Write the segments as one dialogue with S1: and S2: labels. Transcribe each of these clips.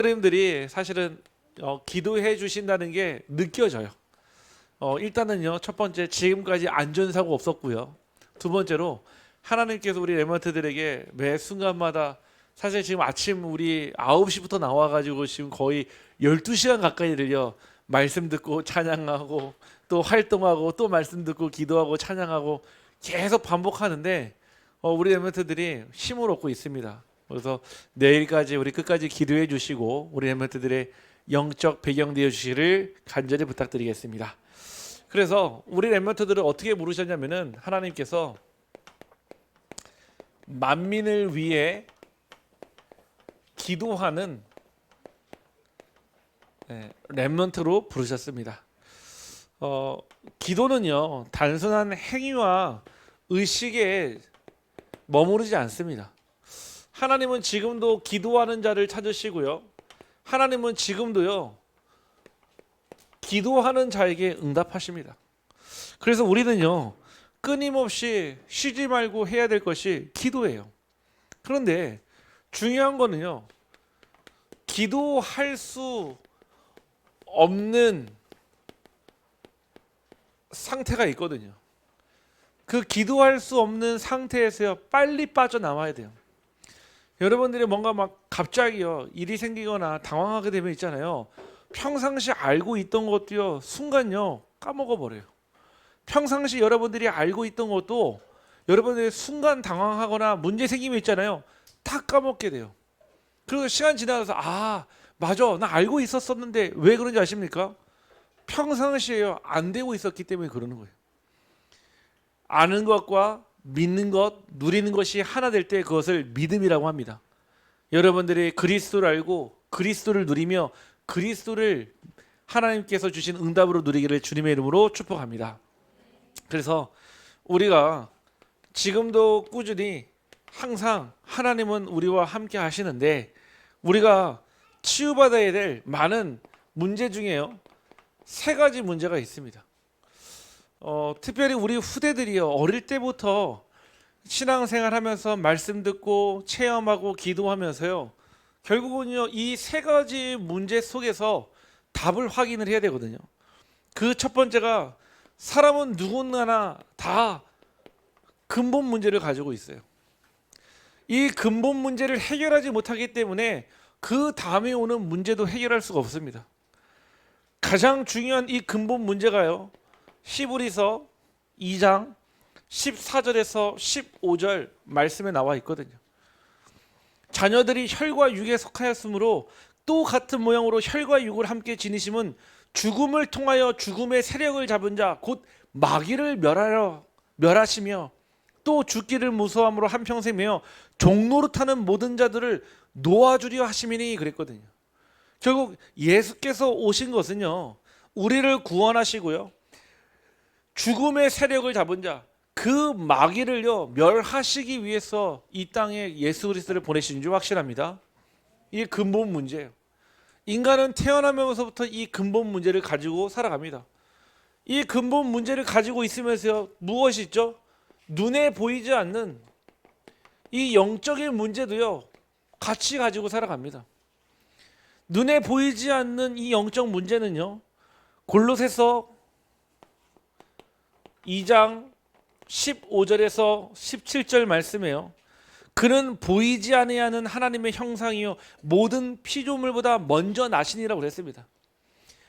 S1: 목사님들이 사실은 기도해 주신다는 게 느껴져요. 일단은요, 첫 번째, 지금까지 안전사고 없었고요. 두 번째로 하나님께서 우리 랩런트들에게 매 순간마다, 사실 지금 아침 우리 9시부터 나와가지고 지금 거의 12시간 가까이를요, 말씀 듣고 찬양하고 또 활동하고 또 말씀 듣고 기도하고 찬양하고 계속 반복하는데 우리 랩런트들이 힘을 얻고 있습니다. 그래서 내일까지 우리 끝까지 기도해 주시고 우리 랩런트들의 영적 배경 되어 주시기를 간절히 부탁드리겠습니다. 그래서 우리 랩런트들을 어떻게 부르셨냐면은, 하나님께서 만민을 위해 기도하는 랩런트로 부르셨습니다. 기도는요, 단순한 행위와 의식에 머무르지 않습니다. 하나님은 지금도 기도하는 자를 찾으시고요, 하나님은 지금도요 기도하는 자에게 응답하십니다. 그래서 우리는요 끊임없이 쉬지 말고 해야 될 것이 기도예요. 그런데 중요한 거는요, 기도할 수 없는 상태가 있거든요. 그 기도할 수 없는 상태에서요 빨리 빠져나와야 돼요. 여러분들이 뭔가 막 갑자기요 일이 생기거나 당황하게 되면 있잖아요, 평상시 알고 있던 것도요 순간요 까먹어 버려요. 평상시 여러분들이 알고 있던 것도 여러분들이 순간 당황하거나 문제 생기면 있잖아요, 다 까먹게 돼요. 그리고 시간 지나서 맞아, 나 알고 있었었는데, 왜 그런지 아십니까? 평상시에요 안 되고 있었기 때문에 그러는 거예요. 아는 것과 믿는 것, 누리는 것이 하나 될 때 그것을 믿음이라고 합니다. 여러분들이 그리스도를 알고 그리스도를 누리며 그리스도를 하나님께서 주신 응답으로 누리기를 주님의 이름으로 축복합니다. 그래서 우리가 지금도 꾸준히 항상 하나님은 우리와 함께 하시는데, 우리가 치유받아야 될 많은 문제 중에요 3가지 문제가 있습니다. 특별히 우리 후대들이요 어릴 때부터 신앙생활 하면서 말씀 듣고 체험하고 기도하면서요 결국은요 이 3가지 문제 속에서 답을 확인을 해야 되거든요. 그 첫 번째가, 사람은 누구나 다 근본 문제를 가지고 있어요. 이 근본 문제를 해결하지 못하기 때문에 그 다음에 오는 문제도 해결할 수가 없습니다. 가장 중요한 이 근본 문제가요, 히브리서 2장 14절에서 15절 말씀에 나와 있거든요. 자녀들이 혈과 육에 속하였으므로 또 같은 모양으로 혈과 육을 함께 지니심은 죽음을 통하여 죽음의 세력을 잡은 자 곧 마귀를 멸하시며 또 죽기를 무서워함으로 한평생 매어 종노릇하는 모든 자들을 놓아주려 하심이니 그랬거든요. 결국 예수께서 오신 것은요 우리를 구원하시고요 죽음의 세력을 잡은 자, 그 마귀를요 멸하시기 위해서 이 땅에 예수 그리스도를 보내신 줄 확실합니다. 이게 근본 문제예요. 인간은 태어나면서부터 이 근본 문제를 가지고 살아갑니다. 이 근본 문제를 가지고 있으면서 무엇이 있죠? 눈에 보이지 않는 이 영적인 문제도요 같이 가지고 살아갑니다. 눈에 보이지 않는 이 영적 문제는요, 골로새서 2장 15절에서 17절 말씀이에요. 그는 보이지 아니하는 하나님의 형상이요 모든 피조물보다 먼저 나시니라고 그랬습니다.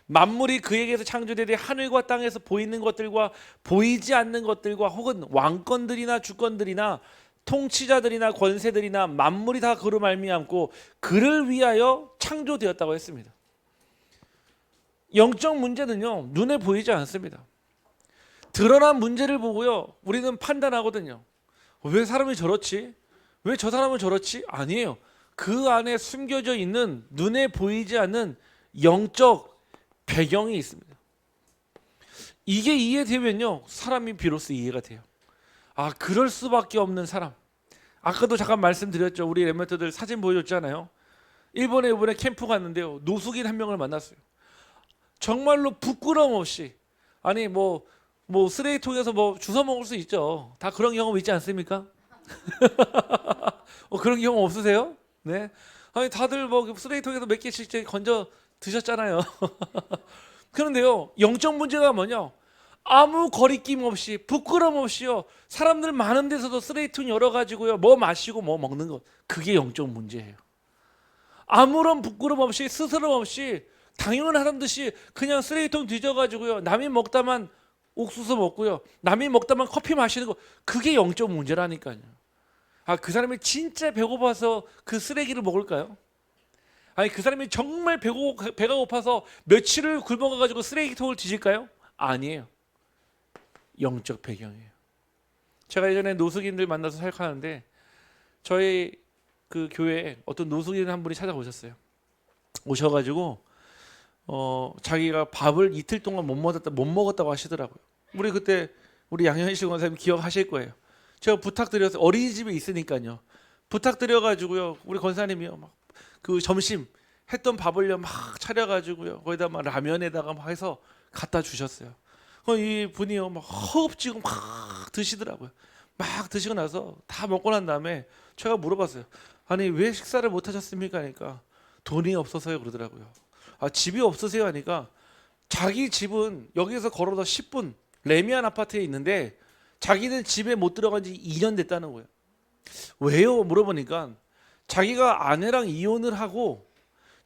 S1: 만물이 그에게서 창조되되 하늘과 땅에서 보이는 것들과 보이지 않는 것들과 혹은 왕권들이나 주권들이나 통치자들이나 권세들이나 만물이 다 그로 말미암고 그를 위하여 창조되었다고 했습니다. 영적 문제는요 눈에 보이지 않습니다. 드러난 문제를 보고요 우리는 판단하거든요. 왜 사람이 저렇지? 왜 저 사람은 저렇지? 아니에요. 그 안에 숨겨져 있는 눈에 보이지 않는 영적 배경이 있습니다. 이게 이해되면요 사람이 비로소 이해가 돼요. 그럴 수밖에 없는 사람. 아까도 잠깐 말씀드렸죠. 우리 랩런트들 사진 보여줬잖아요. 일본에 이번에 캠프 갔는데요 노숙인 한 명을 만났어요. 정말로 부끄러움 없이, 아니 뭐 쓰레기통에서 주워 먹을 수 있죠. 다 그런 경험 있지 않습니까? 그런 경험 없으세요? 네. 아니 다들 뭐 쓰레기통에서 몇 개씩 이제 건져 드셨잖아요. 그런데요, 영적 문제가 뭐냐? 아무 거리낌 없이 부끄럼 없이요, 사람들 많은 데서도 쓰레기통 열어가지고요 뭐 마시고 뭐 먹는 것, 그게 영적 문제예요. 아무런 부끄럼 없이 스스럼 없이 당연하다는 듯이 그냥 쓰레기통 뒤져가지고요 남이 먹다만 옥수수 먹고요 남이 먹다만 커피 마시는 거, 그게 영적 문제라니까요. 아, 그 사람이 진짜 배고파서 그 쓰레기를 먹을까요? 아니, 그 사람이 정말 배가 고파서 며칠을 굶어가지고 쓰레기통을 뒤질까요? 아니에요. 영적 배경이에요. 제가 예전에 노숙인들 만나서 사역하는데 저희 그 교회에 어떤 노숙인 한 분이 찾아오셨어요. 오셔가지고 자기가 밥을 이틀 동안 못 먹었다고 하시더라고요. 우리 그때 우리 양현실 권사님 기억하실 거예요. 제가 부탁드려서 어린이집에 있으니까요. 부탁드려가지고요 우리 권사님이요 막 그 점심 했던 밥을요 막 차려가지고요 거기다 막 라면에다가 막 해서 갖다 주셨어요. 이 분이요 막 허겁지겁 막 드시더라고요. 막 드시고 나서 다 먹고 난 다음에 제가 물어봤어요. 아니, 왜 식사를 못 하셨습니까? 하니까 돈이 없어서요 그러더라고요. 아, 집이 없으세요? 하니까 자기 집은 여기서 걸어서 10분 레미안 아파트에 있는데 자기는 집에 못 들어간 지 2년 됐다는 거예요. 왜요? 물어보니까 자기가 아내랑 이혼을 하고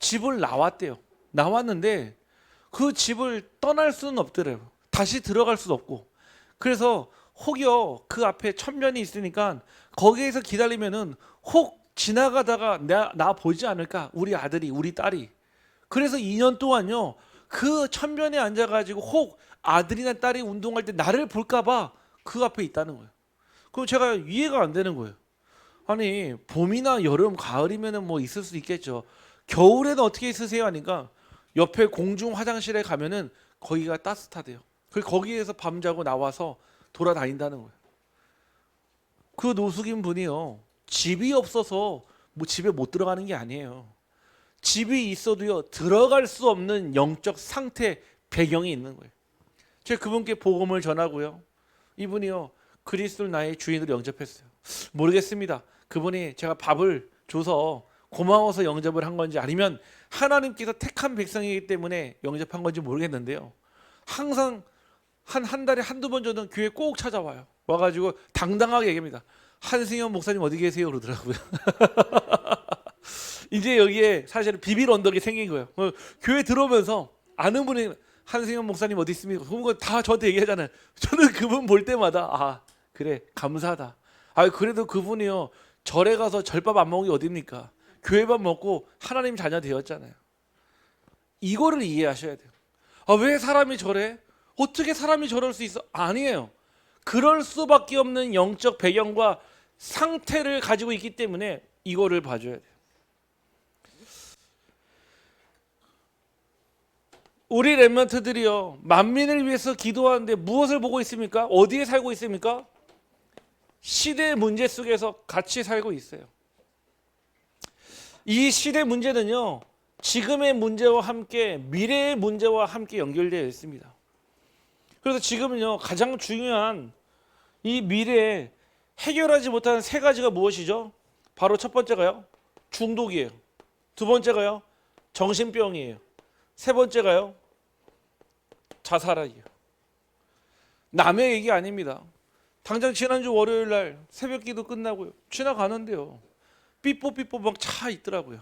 S1: 집을 나왔대요. 나왔는데 그 집을 떠날 수는 없더래요. 다시 들어갈 수도 없고. 그래서 혹여 그 앞에 천변이 있으니까 거기에서 기다리면은 혹 지나가다가 나 보지 않을까? 우리 아들이, 우리 딸이. 그래서 2년 동안요 그 천변에 앉아가지고 혹 아들이나 딸이 운동할 때 나를 볼까봐 그 앞에 있다는 거예요. 그럼 제가 이해가 안 되는 거예요. 아니, 봄이나 여름, 가을이면은 뭐 있을 수 있겠죠. 겨울에는 어떻게 있으세요? 하니까 옆에 공중 화장실에 가면은 거기가 따뜻하대요. 그래서 거기에서 밤자고 나와서 돌아다닌다는 거예요. 그 노숙인 분이요 집이 없어서 뭐 집에 못 들어가는 게 아니에요. 집이 있어도요 들어갈 수 없는 영적 상태, 배경이 있는 거예요. 제가 그분께 복음을 전하고요 이분이요 그리스도를 나의 주인으로 영접했어요. 모르겠습니다. 그분이 제가 밥을 줘서 고마워서 영접을 한 건지 아니면 하나님께서 택한 백성이기 때문에 영접한 건지 모르겠는데요, 항상 한 달에 한두 번 정도는 교회 꼭 찾아와요. 와가지고 당당하게 얘기합니다. 한승현 목사님 어디 계세요? 그러더라고요. 이제 여기에 사실은 비빌 언덕이 생긴 거예요. 교회 들어오면서 아는 분이 한승현 목사님 어디 있습니까? 그분 다 저한테 얘기하잖아요. 저는 그분 볼 때마다 아, 그래, 감사하다. 아, 그래도 그분이요 절에 가서 절밥 안 먹은 게 어딥니까? 교회밥 먹고 하나님 자녀 되었잖아요. 이거를 이해하셔야 돼요. 아, 왜 사람이 저래? 어떻게 사람이 저럴 수 있어? 아니에요. 그럴 수밖에 없는 영적 배경과 상태를 가지고 있기 때문에 이거를 봐줘야 돼요. 우리 렘넌트들이요 만민을 위해서 기도하는데 무엇을 보고 있습니까? 어디에 살고 있습니까? 시대의 문제 속에서 같이 살고 있어요. 이 시대 문제는요 지금의 문제와 함께 미래의 문제와 함께 연결되어 있습니다. 그래서 지금은요 가장 중요한 이 미래에 해결하지 못하는 세 가지가 무엇이죠? 바로 첫 번째가요 중독이에요. 두 번째가요 정신병이에요. 세 번째가요 자살이에요. 남의 얘기 아닙니다. 당장 지난주 월요일 날 새벽기도 끝나고요 지나가는데요 삐뽀삐뽀 막 차 있더라고요.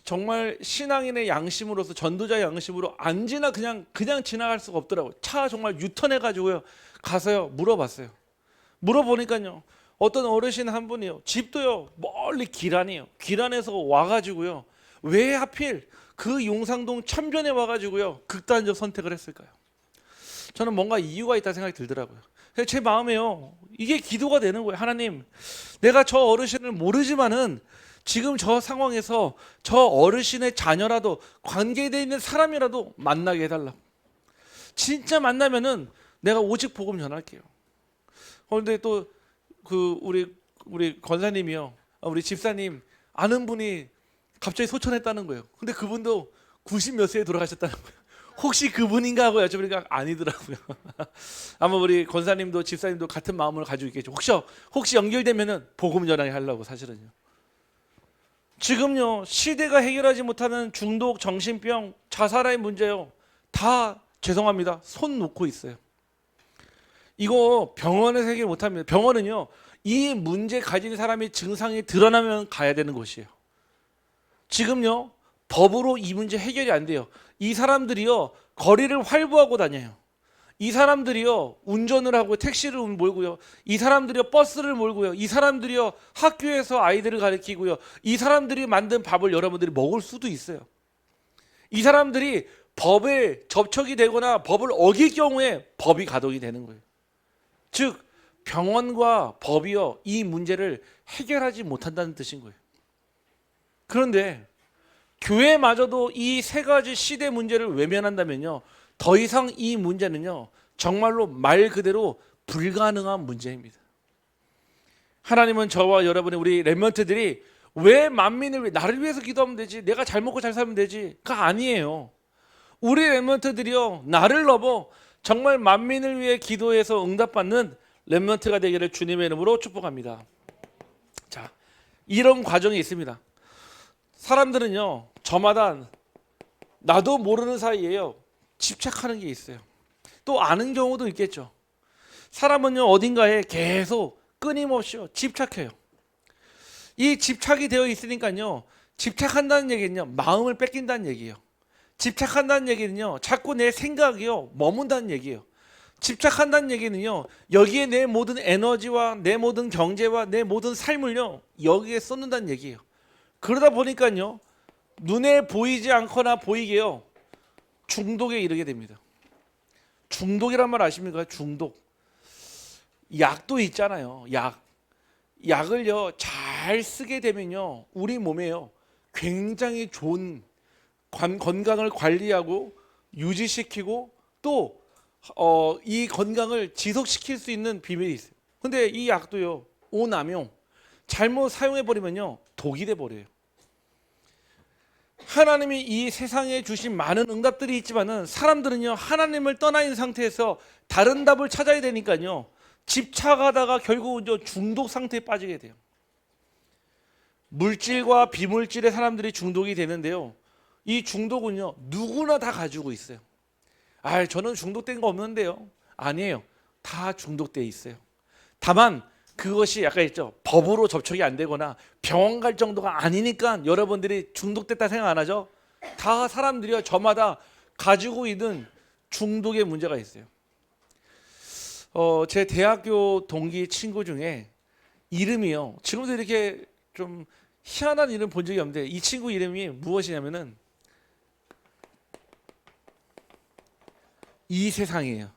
S1: 정말 신앙인의 양심으로서, 전도자의 양심으로 안 그냥 지나갈 수가 없더라고요. 차 정말 유턴해가지고요 가서요 물어봤어요. 물어보니까요 어떤 어르신 한 분이요 집도요 멀리 길안이에요. 길안에서 와가지고요 왜 하필 그 용상동 천변에 와가지고요 극단적 선택을 했을까요? 저는 뭔가 이유가 있다 생각이 들더라고요. 제 마음에요 이게 기도가 되는 거예요. 하나님, 내가 저 어르신을 모르지만은 지금 저 상황에서 저 어르신의 자녀라도 관계되어 있는 사람이라도 만나게 해달라고. 진짜 만나면은 내가 오직 복음 전할게요. 그런데 또 그 우리 권사님이요 우리 집사님 아는 분이 갑자기 소천했다는 거예요. 근데 그분도 90 몇 세에 돌아가셨다는 거예요. 혹시 그분인가 하고 여쭤보니까 아니더라고요. 아마 우리 권사님도 집사님도 같은 마음을 가지고 있겠죠. 혹시 연결되면은 복음 전하게 하려고 사실은요. 지금요 시대가 해결하지 못하는 중독, 정신병, 자살의 문제요 다 죄송합니다 손 놓고 있어요. 이거 병원에서 해결 못합니다. 병원은요 이 문제 가진 사람의 증상이 드러나면 가야 되는 곳이에요. 지금요 법으로 이 문제 해결이 안 돼요. 이 사람들이요 거리를 활보하고 다녀요. 이 사람들이요 운전을 하고 택시를 몰고요. 이 사람들이요 버스를 몰고요. 이 사람들이요 학교에서 아이들을 가르치고요. 이 사람들이 만든 밥을 여러분들이 먹을 수도 있어요. 이 사람들이 법에 접촉이 되거나 법을 어길 경우에 법이 가동이 되는 거예요. 즉 병원과 법이요 이 문제를 해결하지 못한다는 뜻인 거예요. 그런데 교회마저도 이 세 가지 시대 문제를 외면한다면요 더 이상 이 문제는요 정말로 말 그대로 불가능한 문제입니다. 하나님은 저와 여러분의 우리 렘넌트들이 왜 만민을 위해 나를 위해서 기도하면 되지 내가 잘 먹고 잘 살면 되지가 아니에요. 우리 렘넌트들이요 나를 넘어 정말 만민을 위해 기도해서 응답받는 렘넌트가 되기를 주님의 이름으로 축복합니다. 자, 이런 과정이 있습니다. 사람들은요 저마다 나도 모르는 사이에요 집착하는 게 있어요. 또 아는 경우도 있겠죠. 사람은요 어딘가에 계속 끊임없이 집착해요. 이 집착이 되어 있으니까요 집착한다는 얘기는요 마음을 뺏긴다는 얘기예요. 집착한다는 얘기는요 자꾸 내 생각이요 머문다는 얘기예요. 집착한다는 얘기는요 여기에 내 모든 에너지와 내 모든 경제와 내 모든 삶을요 여기에 쏟는다는 얘기예요. 그러다 보니까요 눈에 보이지 않거나 보이게요 중독에 이르게 됩니다. 중독이란 말 아십니까? 중독. 약도 있잖아요. 약을요 잘 쓰게 되면요 우리 몸에요 굉장히 좋은 건강을 관리하고 유지시키고 또 이 건강을 지속시킬 수 있는 비밀이 있어요. 근데 이 약도요 오남용 잘못 사용해 버리면요 독이 돼 버려요. 하나님이 이 세상에 주신 많은 응답들이 있지만은 사람들은요 하나님을 떠나 있는 상태에서 다른 답을 찾아야 되니까요 집착하다가 결국 중독 상태에 빠지게 돼요. 물질과 비물질의 사람들이 중독이 되는데요 이 중독은요 누구나 다 가지고 있어요. 저는 중독된 거 없는데요. 아니에요. 다 중독돼 있어요. 다만 그것이 아까 했죠 법으로 접촉이 안 되거나 병원 갈 정도가 아니니까 여러분들이 중독됐다 생각 안 하죠. 다 사람들이요 저마다 가지고 있는 중독의 문제가 있어요. 제 대학교 동기 친구 중에 이름이요 지금도 이렇게 좀 희한한 이름 본 적이 없는데 이 친구 이름이 무엇이냐면은 이 세상이에요.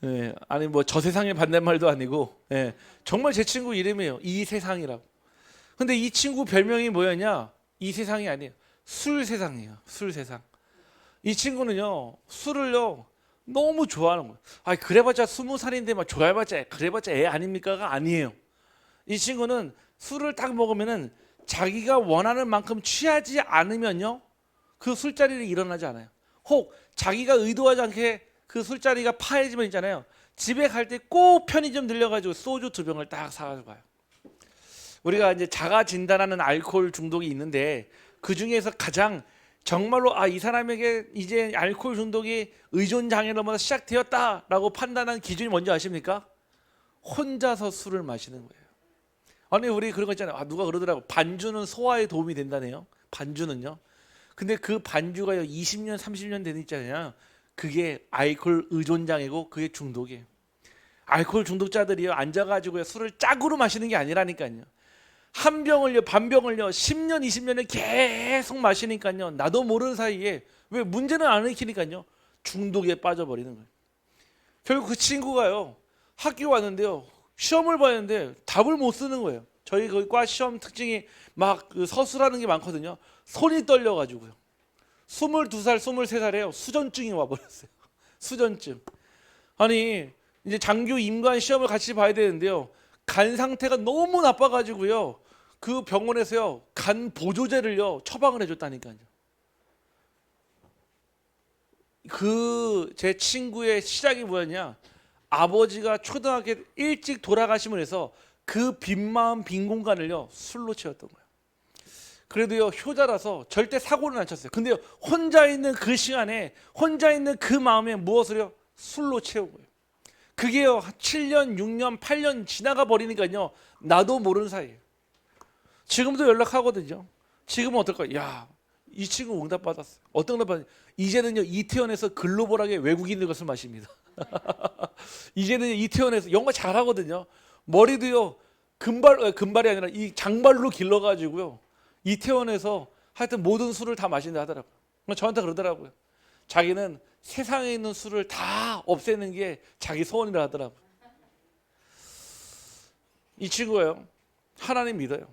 S1: 네, 아니 뭐 저 세상의 반대말도 아니고 정말 제 친구 이름이에요. 이 세상이라고. 근데 이 친구 별명이 뭐였냐? 이 세상이 아니에요. 술 세상이에요. 술 세상. 이 친구는요 술을요 너무 좋아하는 거예요. 그래봤자 20살인데 막 좋아해봤자 그래봤자 애 아닙니까가 아니에요. 이 친구는 술을 딱 먹으면은 자기가 원하는 만큼 취하지 않으면요 그 술자리를 일어나지 않아요. 혹 자기가 의도하지 않게 그 술자리가 파해지면 있잖아요. 집에 갈 때 꼭 편의점 들려가지고 소주 2병을 딱 사가지고 가요. 우리가 이제 자가 진단하는 알코올 중독이 있는데 그 중에서 가장 정말로 이 사람에게 이제 알코올 중독이 의존 장애로 시작되었다라고 판단한 기준이 뭔지 아십니까? 혼자서 술을 마시는 거예요. 아니 우리 그런 거 있잖아요. 누가 그러더라고. 반주는 소화에 도움이 된다네요. 반주는요. 근데 그 반주가요 20년 30년 되는 있잖아요. 그게 알코올 의존 장애고 그게 중독이에요. 알코올 중독자들이요 앉아가지고요 술을 짝으로 마시는 게 아니라니까요. 한 병을요 반 병을요 10년 20년을 계속 마시니까요 나도 모르는 사이에 왜 문제는 안 일으키니까요 중독에 빠져버리는 거예요. 결국 그 친구가요 학교 왔는데요 시험을 봤는데 답을 못 쓰는 거예요. 저희 그 과 시험 특징이 막 그 서술하는 게 많거든요. 손이 떨려가지고요 22살 23살에요 수전증이 와버렸어요. 수전증. 아니 이제 장교 임관 시험을 같이 봐야 되는데요 간 상태가 너무 나빠가지고요 그 병원에서요 간 보조제를요 처방을 해줬다니까요. 그 제 친구의 시작이 뭐였냐? 아버지가 초등학교 일찍 돌아가심을 해서 그 빈 마음 빈 공간을요 술로 채웠던 거예요. 그래도요 효자라서 절대 사고는 안 쳤어요. 근데요 혼자 있는 그 시간에 혼자 있는 그 마음에 무엇을요? 술로 채우고요. 그게요 7년 6년 8년 지나가 버리니까요 나도 모르는 사이에요. 지금도 연락하거든요. 지금은 어떨까요? 야, 이 친구 응답 받았어요. 어떤 응답 받았어요? 이제는요 이태원에서 글로벌하게 외국인들 것을 마십니다. 이제는 이태원에서 영어 잘하거든요. 머리도요 금발이 아니라 이 장발로 길러가지고요 이태원에서 하여튼 모든 술을 다 마신다 하더라고요. 저한테 그러더라고요. 자기는 세상에 있는 술을 다 없애는 게 자기 소원이라 하더라고요. 이 친구예요. 하나님 믿어요.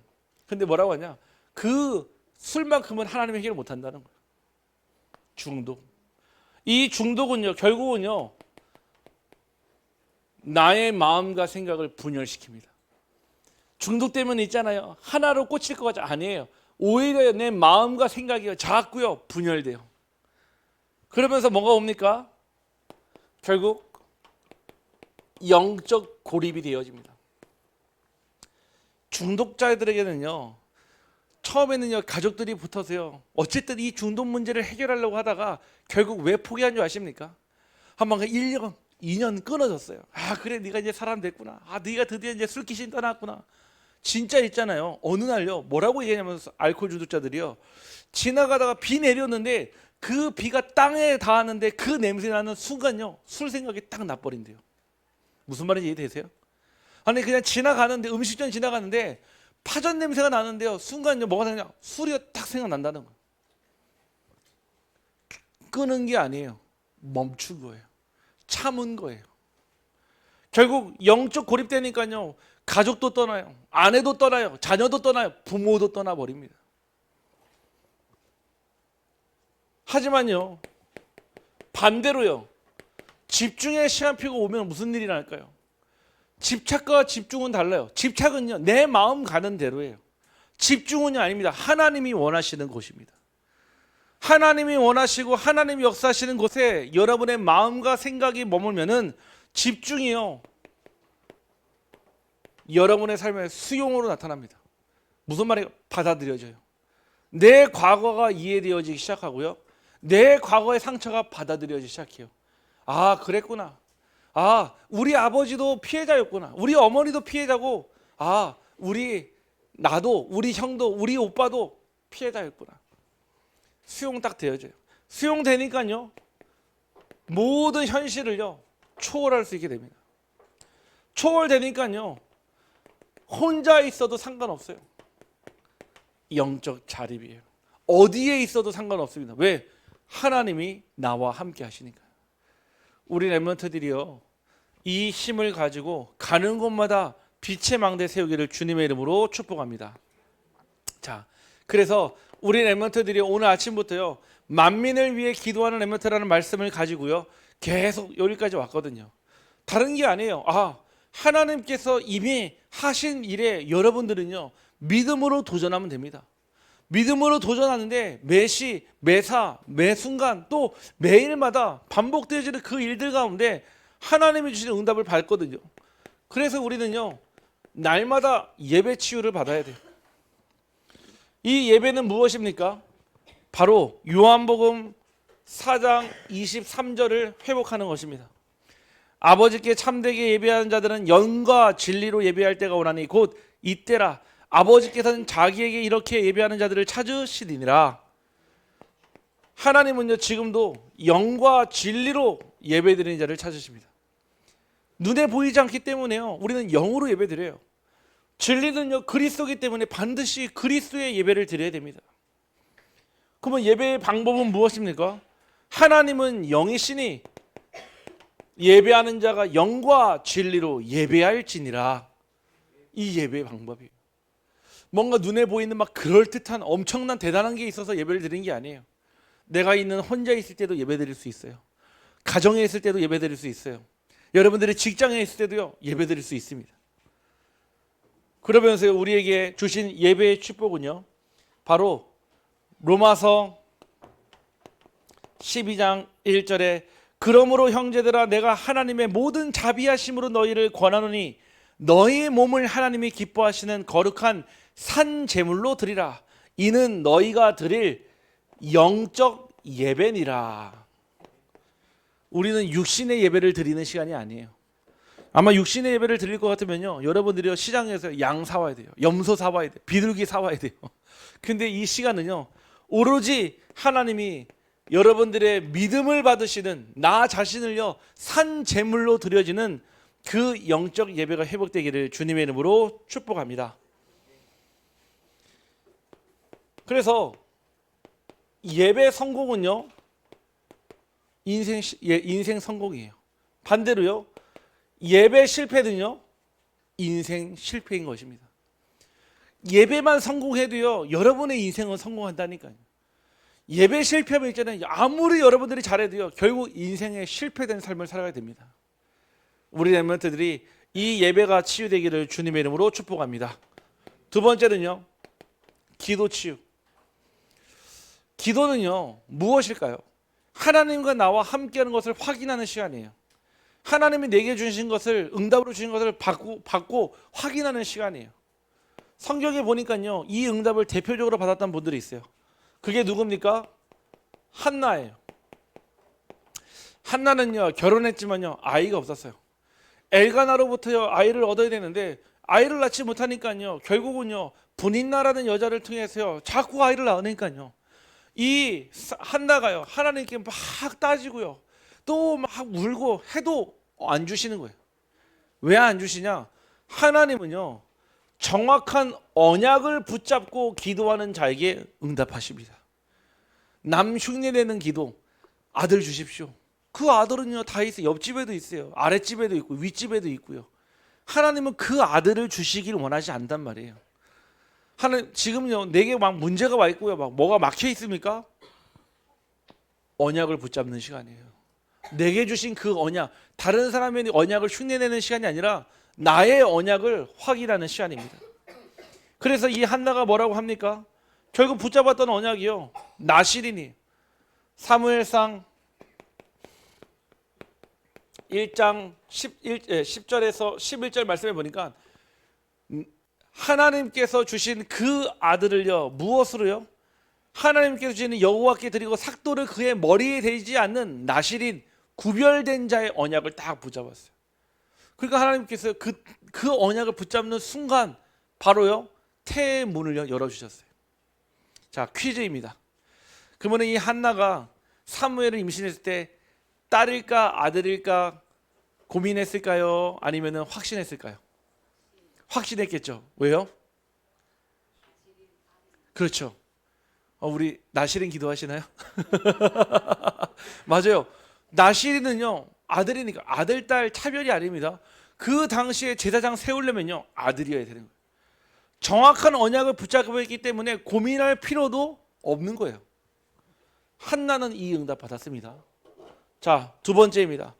S1: 근데 뭐라고 하냐? 그 술만큼은 하나님이 해결 못한다는 거예요. 중독. 이 중독은요 결국은요 나의 마음과 생각을 분열시킵니다. 중독되면 있잖아요. 하나로 꽂힐 것 같지 아니에요. 오히려 내 마음과 생각이 자꾸요 분열돼요. 그러면서 뭐가 옵니까? 결국 영적 고립이 되어집니다. 중독자들에게는요 처음에는요 가족들이 붙어서요 어쨌든 이 중독 문제를 해결하려고 하다가 결국 왜 포기한 줄 아십니까? 한번 1년 2년 끊어졌어요. 아 그래 네가 이제 사람 됐구나. 아 네가 드디어 이제 술 귀신 떠났구나. 진짜 있잖아요. 어느 날요 뭐라고 얘기하냐면 알코올 중독자들이요 지나가다가 비 내렸는데 그 비가 땅에 닿았는데 그 냄새 나는 순간요 술 생각이 딱 나버린대요. 무슨 말인지 이해되세요? 아니 그냥 지나가는데 음식점 지나가는데 파전 냄새가 나는데요 순간요 뭐가 나냐 술이 딱 생각난다는 거예요. 끄는 게 아니에요. 멈춘 거예요. 참은 거예요. 결국 영적 고립되니까요 가족도 떠나요. 아내도 떠나요. 자녀도 떠나요. 부모도 떠나버립니다. 하지만요 반대로요 집중의 시간표가 오면 무슨 일이 날까요? 집착과 집중은 달라요. 집착은요 내 마음 가는 대로예요. 집중은요 아닙니다. 하나님이 원하시는 곳입니다. 하나님이 원하시고 하나님이 역사하시는 곳에 여러분의 마음과 생각이 머물면은 집중이요 여러분의 삶의 수용으로 나타납니다. 무슨 말이에요? 받아들여져요. 내 과거가 이해되어지기 시작하고요 내 과거의 상처가 받아들여지기 시작해요. 아 그랬구나. 아 우리 아버지도 피해자였구나. 우리 어머니도 피해자고 아 나도 우리 형도 우리 오빠도 피해자였구나. 수용 딱 되어져요. 수용되니까요 모든 현실을요 초월할 수 있게 됩니다. 초월되니까요 혼자 있어도 상관없어요. 영적 자립이에요. 어디에 있어도 상관없습니다. 왜? 하나님이 나와 함께 하시니까. 우리 렘넌트들이요 이 힘을 가지고 가는 곳마다 빛의 망대 세우기를 주님의 이름으로 축복합니다. 자, 그래서 우리 렘넌트들이 오늘 아침부터요 만민을 위해 기도하는 렘넌트라는 말씀을 가지고요 계속 여기까지 왔거든요. 다른 게 아니에요. 하나님께서 이미 하신 일에 여러분들은요 믿음으로 도전하면 됩니다. 믿음으로 도전하는데 매시, 매사, 매순간 또 매일마다 반복되어지는 그 일들 가운데 하나님이 주시는 응답을 받거든요. 그래서 우리는요 날마다 예배 치유를 받아야 돼요. 이 예배는 무엇입니까? 바로 요한복음 4장 23절을 회복하는 것입니다. 아버지께 참되게 예배하는 자들은 영과 진리로 예배할 때가 오나니 곧 이때라. 아버지께서는 자기에게 이렇게 예배하는 자들을 찾으시리니라. 하나님은요 지금도 영과 진리로 예배드리는 자를 찾으십니다. 눈에 보이지 않기 때문에요 우리는 영으로 예배드려요. 진리는요 그리스도이기 때문에 반드시 그리스도의 예배를 드려야 됩니다. 그러면 예배의 방법은 무엇입니까? 하나님은 영이시니 예배하는 자가 영과 진리로 예배할지니라. 이 예배의 방법이에요. 뭔가 눈에 보이는 막 그럴듯한 엄청난 대단한 게 있어서 예배를 드리는 게 아니에요. 내가 있는 혼자 있을 때도 예배 드릴 수 있어요. 가정에 있을 때도 예배 드릴 수 있어요. 여러분들이 직장에 있을 때도요 예배 드릴 수 있습니다. 그러면서 우리에게 주신 예배의 축복은요 바로 로마서 12장 1절에 그러므로 형제들아 내가 하나님의 모든 자비하심으로 너희를 권하노니 너희의 몸을 하나님이 기뻐하시는 거룩한 산 제물로 드리라. 이는 너희가 드릴 영적 예배니라. 우리는 육신의 예배를 드리는 시간이 아니에요. 아마 육신의 예배를 드릴 것 같으면요, 여러분들이 시장에서 양 사와야 돼요. 염소 사와야 돼요. 비둘기 사와야 돼요. 근데 이 시간은요, 오로지 하나님이 여러분들의 믿음을 받으시는 나 자신을요, 산 제물로 드려지는 그 영적 예배가 회복되기를 주님의 이름으로 축복합니다. 그래서 예배 성공은요, 인생 성공이에요. 반대로요, 예배 실패는요, 인생 실패인 것입니다. 예배만 성공해도요, 여러분의 인생은 성공한다니까요. 예배 실패하면 있잖아요, 아무리 여러분들이 잘해도요, 결국 인생에 실패된 삶을 살아야 됩니다. 우리 렘넌트들이 이 예배가 치유되기를 주님의 이름으로 축복합니다. 두 번째는요, 기도 치유. 기도는요, 무엇일까요? 하나님과 나와 함께하는 것을 확인하는 시간이에요. 하나님이 내게 주신 것을, 응답으로 주신 것을 받고 확인하는 시간이에요. 성경에 보니까요, 이 응답을 대표적으로 받았던 분들이 있어요. 그게 누굽니까? 한나예요. 한나는요, 결혼했지만요, 아이가 없었어요. 엘가나로부터 아이를 얻어야 되는데 아이를 낳지 못하니까요, 결국은요, 분인나라는 여자를 통해서요, 자꾸 아이를 낳으니까요, 이 한나가요, 하나님께 막 따지고요, 또 막 울고 해도 안 주시는 거예요. 왜 안 주시냐? 하나님은요, 정확한 언약을 붙잡고 기도하는 자에게 응답하십니다. 남 흉내내는 기도, 아들 주십시오. 그 아들은요, 다 있어요. 옆집에도 있어요. 아랫집에도 있고 윗집에도 있고요. 하나님은 그 아들을 주시길 원하지 않단 말이에요. 하나님, 지금요, 내게 막 문제가 와 있고요, 막 뭐가 막혀 있습니까? 언약을 붙잡는 시간이에요. 내게 주신 그 언약, 다른 사람의 언약을 흉내내는 시간이 아니라 나의 언약을 확인하는 시간입니다. 그래서 이 한나가 뭐라고 합니까? 결국 붙잡았던 언약이요, 나실이니. 사무엘상 1장 10절에서 11절 말씀해 보니까 하나님께서 주신 그 아들을요, 무엇으로요? 하나님께서 주시는 여호와께 드리고 삭도를 그의 머리에 대지 않는 나실인 구별된 자의 언약을 딱 붙잡았어요. 그러니까 하나님께서 그 언약을 붙잡는 순간 바로요, 태의 문을 열어주셨어요. 자, 퀴즈입니다. 그러면 이 한나가 사무엘을 임신했을 때 딸일까 아들일까 고민했을까요? 아니면 확신했을까요? 확신했겠죠. 왜요? 그렇죠. 우리 나실인 기도하시나요? 맞아요. 나실이는요, 아들이니까 아들 딸 차별이 아닙니다. 그 당시에 제사장 세우려면요, 아들이어야 되는 거예요. 정확한 언약을 붙잡고 있기 때문에 고민할 필요도 없는 거예요. 한나는 이 응답 받았습니다. 자, 두 번째입니다.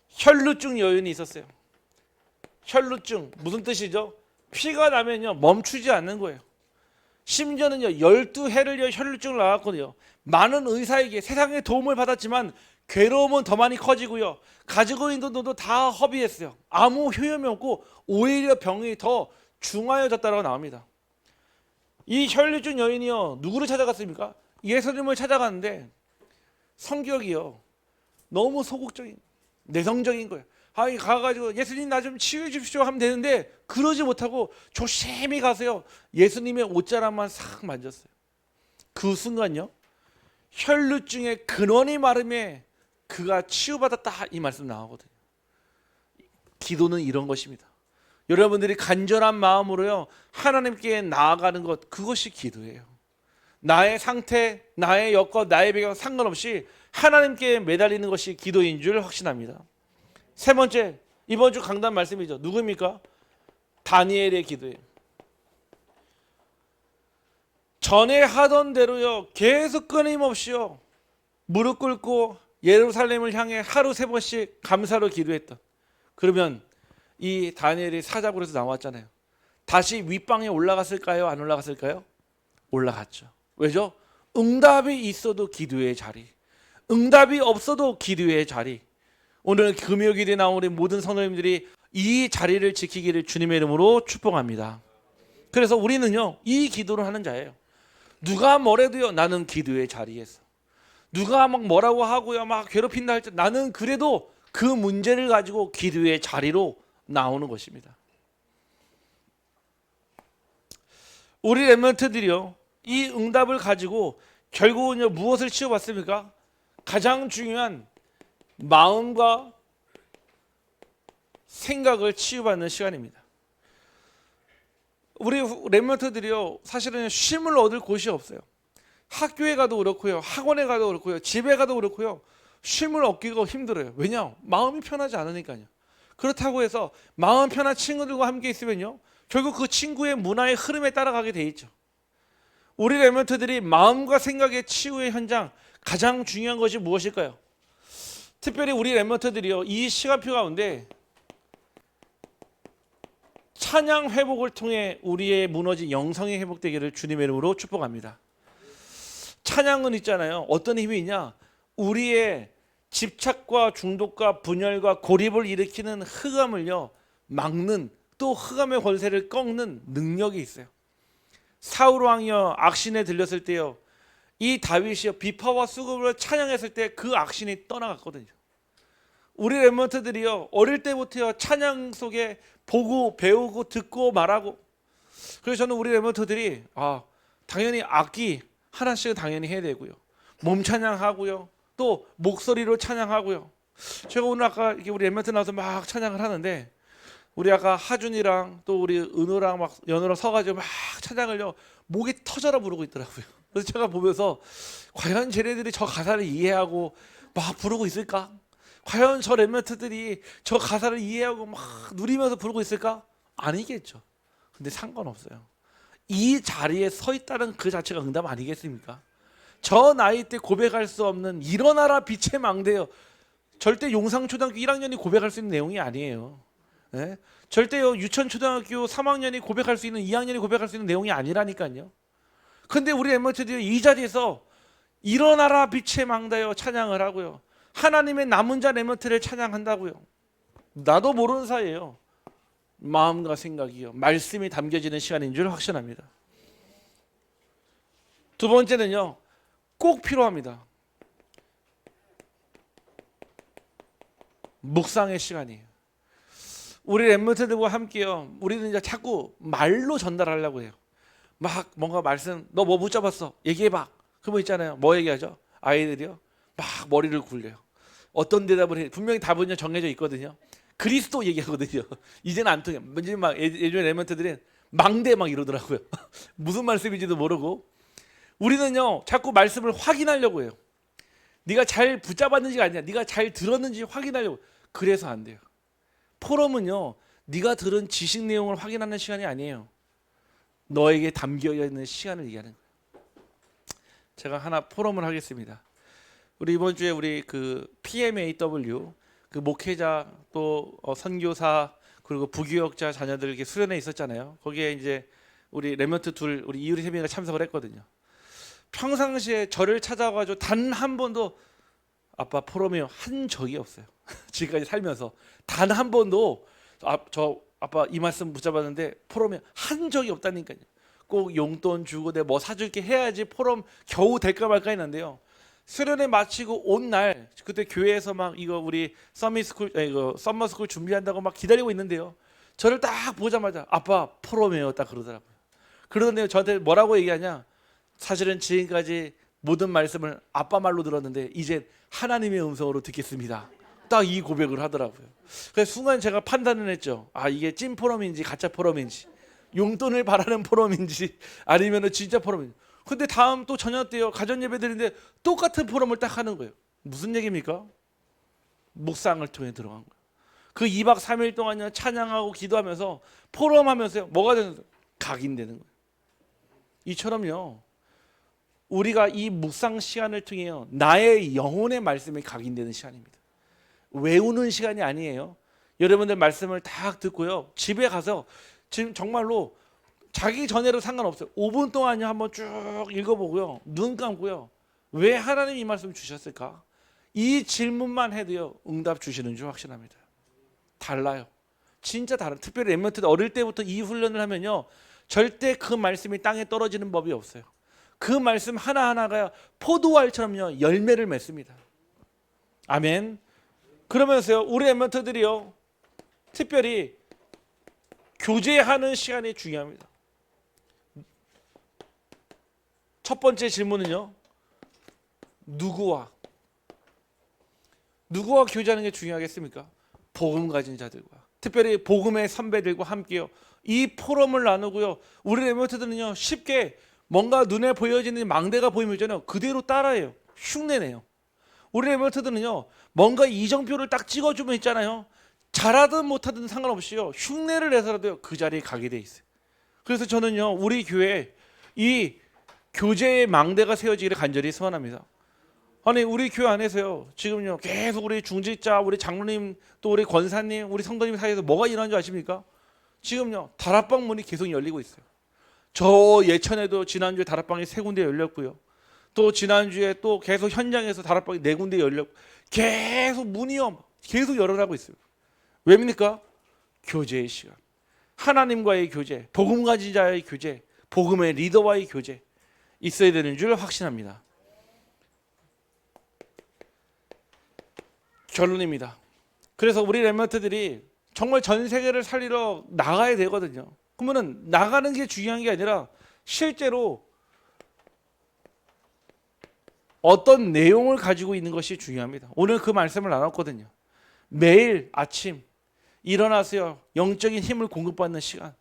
S1: 혈루증 여인이 있었어요. 혈루증 무슨 뜻이죠? 피가 나면요, 멈추지 않는 거예요. 심지어는요, 12해를 혈루증을 나왔거든요. 많은 의사에게 세상의 도움을 받았지만 괴로움은 더 많이 커지고요, 가지고 있는 돈도 다 허비했어요. 아무 효험이 없고 오히려 병이 더 중하여졌다고 나옵니다. 이 혈루증 여인이요, 누구를 찾아갔습니까? 예수님을 찾아갔는데 성격이요, 너무 소극적인, 내성적인 거예요. 가가지고 예수님 나 좀 치유해 주십시오 하면 되는데 그러지 못하고 조심히 가서요, 예수님의 옷자락만 싹 만졌어요. 그 순간요, 혈루증의 근원이 마름에 그가 치유받았다, 이 말씀 나오거든요. 기도는 이런 것입니다. 여러분들이 간절한 마음으로요, 하나님께 나아가는 것, 그것이 기도예요. 나의 상태, 나의 여건, 나의 배경 상관없이 하나님께 매달리는 것이 기도인 줄 확신합니다. 세 번째, 이번 주 강단 말씀이죠. 누구입니까? 다니엘의 기도예요. 전에 하던 대로요, 계속 끊임없이요, 무릎 꿇고 예루살렘을 향해 하루 3번씩 감사로 기도했던. 그러면 이 다니엘이 사자굴에서 나왔잖아요. 다시 윗방에 올라갔을까요? 안 올라갔을까요? 올라갔죠. 왜죠? 응답이 있어도 기도의 자리, 응답이 없어도 기도의 자리. 오늘 금요일에 나온 우리 모든 성도님들이 이 자리를 지키기를 주님의 이름으로 축복합니다. 그래서 우리는요, 이 기도를 하는 자예요. 누가 뭐래도요, 나는 기도의 자리에서. 누가 막 뭐라고 하고요, 막 괴롭힌다 할 때 나는 그래도 그 문제를 가지고 기도의 자리로 나오는 것입니다. 우리 렘넌트들이요, 이 응답을 가지고 결국은 무엇을 치유받습니까? 가장 중요한 마음과 생각을 치유받는 시간입니다. 우리 렘넌트들이요, 사실은 쉼을 얻을 곳이 없어요. 학교에 가도 그렇고요, 학원에 가도 그렇고요, 집에 가도 그렇고요, 쉼을 얻기가 힘들어요. 왜냐? 마음이 편하지 않으니까요. 그렇다고 해서 마음 편한 친구들과 함께 있으면요, 결국 그 친구의 문화의 흐름에 따라가게 돼 있죠. 우리 렘넌트들이 마음과 생각의 치유의 현장, 가장 중요한 것이 무엇일까요? 특별히 우리 렘넌트들이요, 이 시간표 가운데 찬양 회복을 통해 우리의 무너진 영성이 회복되기를 주님의 이름으로 축복합니다. 찬양은 있잖아요, 어떤 힘이 있냐? 우리의 집착과 중독과 분열과 고립을 일으키는 흑암을요, 막는, 또 흑암의 권세를 꺾는 능력이 있어요. 사울 왕이요, 악신에 들렸을 때요, 이 다윗이요, 비파와 수금으로 찬양했을 때 그 악신이 떠나갔거든요. 우리 렘넌트들이요, 어릴 때부터요, 찬양 속에 보고 배우고 듣고 말하고. 그래서 저는 우리 렘넌트들이 당연히 악기 하나씩은 당연히 해야 되고요, 몸 찬양하고요, 또 목소리로 찬양하고요. 제가 오늘 아까 이렇게 우리 렘넌트 나와서 막 찬양을 하는데, 우리 아까 하준이랑 또 우리 은호랑 막 연호랑 서가지고 막 찬양을요, 목이 터져라 부르고 있더라고요. 그래서 제가 보면서 과연 쟤네들이 저 가사를 이해하고 막 부르고 있을까? 과연 저 렘넌트들이 저 가사를 이해하고 막 누리면서 부르고 있을까? 아니겠죠. 근데 상관없어요. 이 자리에 서 있다는 그 자체가 응답 아니겠습니까? 저 나이 때 고백할 수 없는 일어나라 빛의 망대요, 절대 용상초등학교 1학년이 고백할 수 있는 내용이 아니에요. 네? 절대요 유천초등학교 3학년이 고백할 수 있는, 2학년이 고백할 수 있는 내용이 아니라니까요. 근데 우리 렘넌트들이 이 자리에서 일어나라 빛의 망대요 찬양을 하고요, 하나님의 남은 자 렘넌트를 찬양한다고요. 나도 모르는 사이에요, 마음과 생각이요, 말씀이 담겨지는 시간인 줄 확신합니다. 두 번째는요, 꼭 필요합니다. 묵상의 시간이에요. 우리 렘넌트들과 함께요, 우리는 이제 자꾸 말로 전달하려고 해요. 막 뭔가 말씀, 너 뭐 붙잡았어? 얘기해봐. 그러면 있잖아요, 뭐 얘기하죠? 아이들이요, 막 머리를 굴려요. 어떤 대답을 해? 분명히 답은 정해져 있거든요. 그리스도 얘기하거든요. 이제는 안 통해. 먼저 막 예전에 렘넌트들은 망대 막 이러더라고요. 무슨 말씀인지도 모르고. 우리는요, 자꾸 말씀을 확인하려고 해요. 네가 잘 붙잡았는지가 아니야, 네가 잘 들었는지 확인하려고. 그래서 안 돼요. 포럼은요, 네가 들은 지식 내용을 확인하는 시간이 아니에요. 너에게 담겨 있는 시간을 얘기하는 거예요. 제가 하나 포럼을 하겠습니다. 우리 이번 주에 우리 그 PMAW 그 목회자 또 선교사 그리고 부교역자 자녀들 이렇게 수련회 있었잖아요. 거기에 이제 우리 렘넌트 둘, 우리 이유리 세 명이 참석을 했거든요. 평상시에 저를 찾아가지고 단 한 번도 아빠 포럼이요 한 적이 없어요. 지금까지 살면서 단 한 번도 저 아빠 이 말씀 붙잡았는데 포럼이 한 적이 없다니까요. 꼭 용돈 주고 내가 뭐 사줄게 해야지 포럼 겨우 될까 말까 했는데요. 수련회 마치고 온 날 그때 교회에서 막 이거 우리 이거 썸머스쿨 준비한다고 막 기다리고 있는데요. 저를 딱 보자마자 아빠 포럼이에요 딱 그러더라고요. 그러는데요, 저한테 뭐라고 얘기하냐? 사실은 지금까지 모든 말씀을 아빠 말로 들었는데 이제 하나님의 음성으로 듣겠습니다. 딱 이 고백을 하더라고요. 그래서 순간 제가 판단을 했죠. 이게 찐 포럼인지 가짜 포럼인지, 용돈을 바라는 포럼인지 아니면 진짜 포럼인지. 근데 다음 또 저녁 때요, 가정 예배드리는데 똑같은 포럼을 딱 하는 거예요. 무슨 얘기입니까? 묵상을 통해 들어간 거예요. 그 2박 3일 동안요, 찬양하고 기도하면서 포럼하면서요, 뭐가 되는 거예요? 각인되는 거예요. 이처럼요, 우리가 이 묵상 시간을 통해요, 나의 영혼의 말씀이 각인되는 시간입니다. 외우는 시간이 아니에요. 여러분들 말씀을 딱 듣고요, 집에 가서 지금 정말로 자기 전에도 상관없어요. 5분 동안요 한번 쭉 읽어보고요, 눈 감고요, 왜 하나님 이 말씀 주셨을까? 이 질문만 해도요 응답 주시는 줄 확신합니다. 달라요. 진짜 다른. 특별히 렘넌트들 어릴 때부터 이 훈련을 하면요, 절대 그 말씀이 땅에 떨어지는 법이 없어요. 그 말씀 하나하나가 포도알처럼요 열매를 맺습니다. 아멘. 그러면서요, 우리 렘넌트들이요 특별히 교제하는 시간이 중요합니다. 첫 번째 질문은요, 누구와 교제하는 게 중요하겠습니까? 복음 가진 자들과, 특별히 복음의 선배들과 함께요 이 포럼을 나누고요, 우리 렘넌트들은요 쉽게 뭔가 눈에 보여지는 망대가 보이면요 그대로 따라해요. 흉내내요. 우리 렘넌트들은요 뭔가 이정표를 딱 찍어주면 있잖아요, 잘하든 못하든 상관없이요 흉내를 내서라도 그 자리에 가게 돼 있어요. 그래서 저는요 우리 교회에 이 교제의 망대가 세워지기를 간절히 소원합니다. 아니 우리 교회 안에서요 지금요 계속 우리 중직자, 우리 장로님, 또 우리 권사님, 우리 성도님 사이에서 뭐가 일어나는 줄 아십니까? 지금요 다락방 문이 계속 열리고 있어요. 저 예천에도 지난주에 다락방이 3군데 열렸고요, 또 지난주에 또 계속 현장에서 다락방이 4군데 열렸고, 계속 문이요 계속 열어나고 있어요. 왜입니까? 교제의 시간, 하나님과의 교제, 복음 가진 자의 교제, 복음의 리더와의 교제 있어야 되는 줄 확신합니다. 결론입니다. 그래서 우리 렘넌트들이 정말 전 세계를 살리러 나가야 되거든요. 그러면은 나가는 게 중요한 게 아니라 실제로 어떤 내용을 가지고 있는 것이 중요합니다. 오늘 그 말씀을 나눴거든요. 매일 아침 일어나서요 영적인 힘을 공급받는 시간,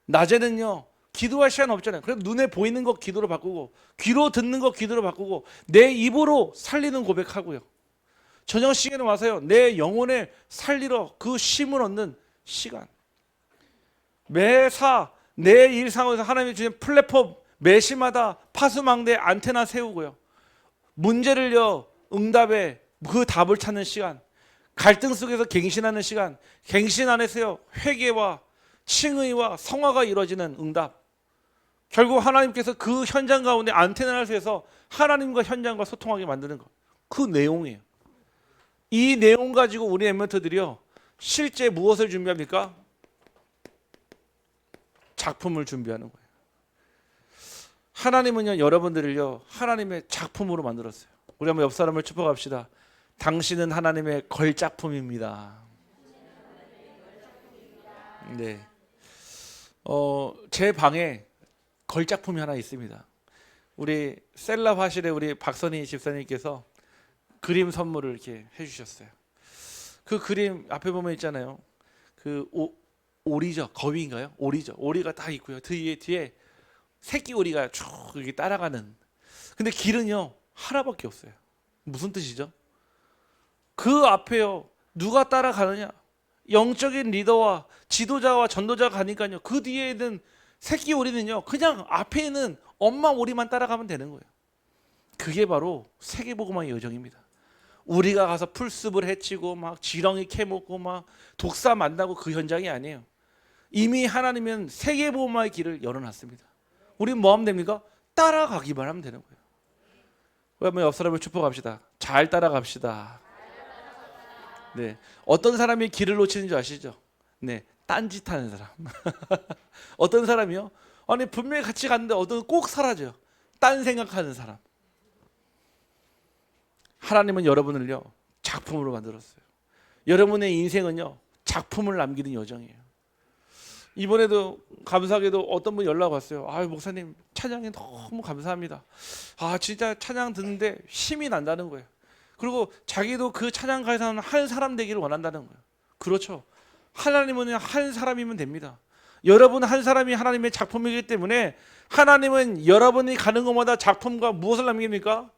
S1: 낮에는요 기도할 시간 없잖아요. 그래서 눈에 보이는 거 기도로 바꾸고, 귀로 듣는 거 기도로 바꾸고, 내 입으로 살리는 고백하고요, 저녁 시간에 와서요 내 영혼을 살리러 그 쉼을 얻는 시간, 매사 내 일상에서 하나님이 주신 플랫폼 매시마다 파수망대 안테나 세우고요, 문제를요 응답에 그 답을 찾는 시간, 갈등 속에서 갱신하는 시간, 갱신 안에서요 회개와 칭의와 성화가 이루어지는 응답, 결국 하나님께서 그 현장 가운데 안테나를 세워서 하나님과 현장과 소통하게 만드는 것, 그 내용이에요. 이 내용 가지고 우리 렘넌트들이요 실제 무엇을 준비합니까? 작품을 준비하는 거예요. 하나님은요 여러분들을요 하나님의 작품으로 만들었어요. 우리 한번 옆 사람을 축복합시다. 당신은 하나님의 걸작품입니다. 네. 제 방에 걸작품이 하나 있습니다. 우리 셀라 화실에 우리 박선희 집사님께서 그림 선물을 이렇게 해주셨어요. 그 그림 앞에 보면 있잖아요. 그 오리죠, 거위인가요? 오리죠. 오리가 다 있고요. 뒤에 새끼 오리가 쭉 이렇게 따라가는. 근데 길은요 하나밖에 없어요. 무슨 뜻이죠? 그 앞에요 누가 따라가느냐? 영적인 리더와 지도자와 전도자가 가니까요 그 뒤에 있는 새끼 오리는요 그냥 앞에 있는 엄마 오리만 따라가면 되는 거예요. 그게 바로 세계복음화의 여정입니다. 우리가 가서 풀숲을 헤치고 막 지렁이 캐먹고 막 독사 만나고 그 현장이 아니에요. 이미 하나님은 세계복음화의 길을 열어놨습니다. 우리는 뭐 하면 됩니까? 따라가기만 하면 되는 거예요. 그러면 옆 사람을 축복합시다. 잘 따라갑시다. 네, 어떤 사람이 길을 놓치는 줄 아시죠? 네, 딴짓하는 사람. 어떤 사람이요? 아니 분명히 같이 갔는데 어떤 꼭 사라져요. 딴 생각하는 사람. 하나님은 여러분을요 작품으로 만들었어요. 여러분의 인생은요 작품을 남기는 여정이에요. 이번에도 감사하게도 어떤 분이 연락 왔어요. 아 목사님 찬양에 너무 감사합니다. 아 진짜 찬양 듣는데 힘이 난다는 거예요. 그리고 자기도 그 찬양가에서는 한 사람 되기를 원한다는 거예요. 그렇죠. 하나님은 한 사람이면 됩니다. 여러분 한 사람이 하나님의 작품이기 때문에 하나님은 여러분이 가는 것마다 작품과 무엇을 남깁니까?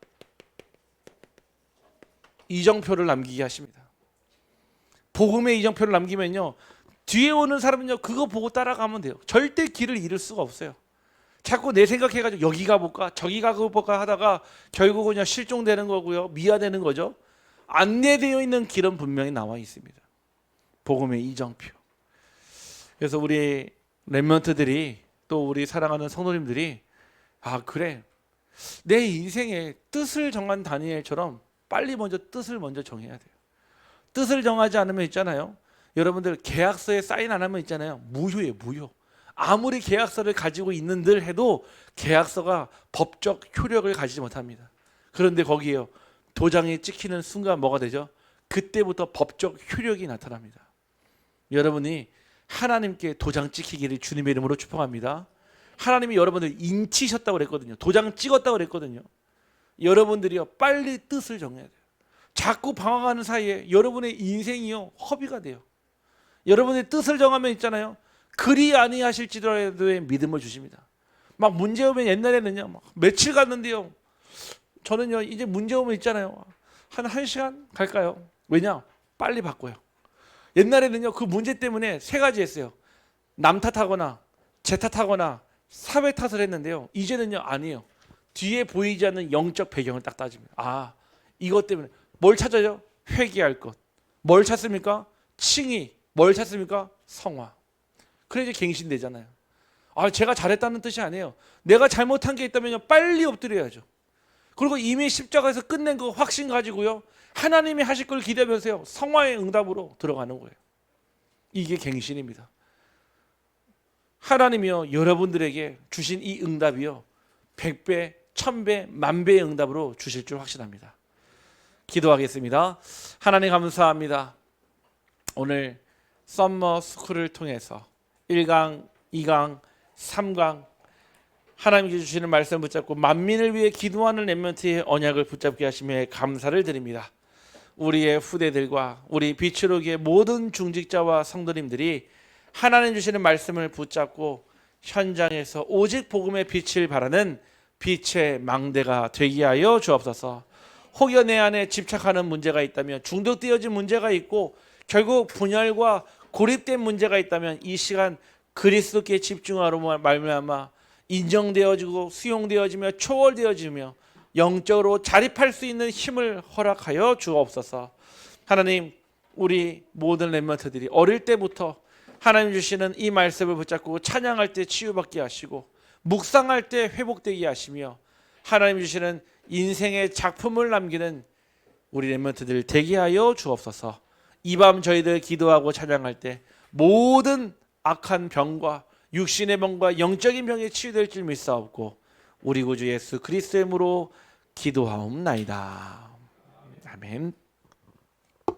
S1: 이정표를 남기게 하십니다. 복음의 이정표를 남기면요 뒤에 오는 사람은요 그거 보고 따라가면 돼요. 절대 길을 잃을 수가 없어요. 자꾸 내 생각해가지고 여기 가볼까 저기 가볼까 하다가 결국은 그냥 실종되는 거고요, 미화되는 거죠. 안내되어 있는 길은 분명히 나와 있습니다. 복음의 이정표. 그래서 우리 렘넌트들이, 또 우리 사랑하는 성도님들이 아 그래 내 인생의 뜻을 정한 다니엘처럼 빨리 먼저 뜻을 먼저 정해야 돼요. 뜻을 정하지 않으면 있잖아요 여러분들 계약서에 사인 안 하면 있잖아요. 무효예요, 무효. 아무리 계약서를 가지고 있는들 해도 계약서가 법적 효력을 가지지 못합니다. 그런데 거기에요, 도장이 찍히는 순간 뭐가 되죠? 그때부터 법적 효력이 나타납니다. 여러분이 하나님께 도장 찍히기를 주님의 이름으로 축복합니다. 하나님이 여러분들 인치셨다고 그랬거든요. 도장 찍었다고 그랬거든요. 여러분들이요, 빨리 뜻을 정해야 돼요. 자꾸 방황하는 사이에 여러분의 인생이요, 허비가 돼요. 여러분의 뜻을 정하면 있잖아요, 그리 아니하실지라도의 믿음을 주십니다. 막 문제 오면, 옛날에는요 막 며칠 갔는데요, 저는요 이제 문제 오면 있잖아요, 한 1시간 갈까요? 왜냐? 빨리 바꿔요. 옛날에는요 그 문제 때문에 세 가지 했어요. 남 탓하거나 제 탓하거나 사회 탓을 했는데요, 이제는요 아니에요. 뒤에 보이지 않는 영적 배경을 딱 따집니다. 아, 이것 때문에 뭘 찾아요? 회개할 것. 뭘 찾습니까? 칭의. 뭘 찾습니까? 성화. 그래 이제 갱신되잖아요. 아, 제가 잘했다는 뜻이 아니에요. 내가 잘못한 게 있다면요, 빨리 엎드려야죠. 그리고 이미 십자가에서 끝낸 그 확신 가지고요, 하나님이 하실 걸 기대하면서요, 성화의 응답으로 들어가는 거예요. 이게 갱신입니다. 하나님이요, 여러분들에게 주신 이 응답이요, 100배, 1000배, 10,000배의 응답으로 주실 줄 확신합니다. 기도하겠습니다. 하나님 감사합니다. 오늘 썸머 스쿨을 통해서 1강, 2강, 3강 하나님께 주시는 말씀 붙잡고 만민을 위해 기도하는 렘넌트의 언약을 붙잡게 하심에 감사를 드립니다. 우리의 후대들과 우리 빛으로기의 모든 중직자와 성도님들이 하나님 주시는 말씀을 붙잡고 현장에서 오직 복음의 빛을 바라는 빛의 망대가 되게 하여 주옵소서. 혹여 내 안에 집착하는 문제가 있다면, 중독되어진 문제가 있고 결국 분열과 고립된 문제가 있다면, 이 시간 그리스도께 집중하러 말미암아 인정되어지고 수용되어지며 초월되어지며 영적으로 자립할 수 있는 힘을 허락하여 주옵소서. 하나님, 우리 모든 렘넌트들이 어릴 때부터 하나님 주시는 이 말씀을 붙잡고 찬양할 때 치유받게 하시고 묵상할 때 회복되게 하시며 하나님 주시는 인생의 작품을 남기는 우리 렘넌트들 되게 하여 주옵소서. 이 밤 저희들 기도하고 찬양할 때 모든 악한 병과 육신의 병과 영적인 병에 치유될 줄 믿사옵고 우리 구주 예수 그리스도의 이름으로 기도하옵나이다. 아멘.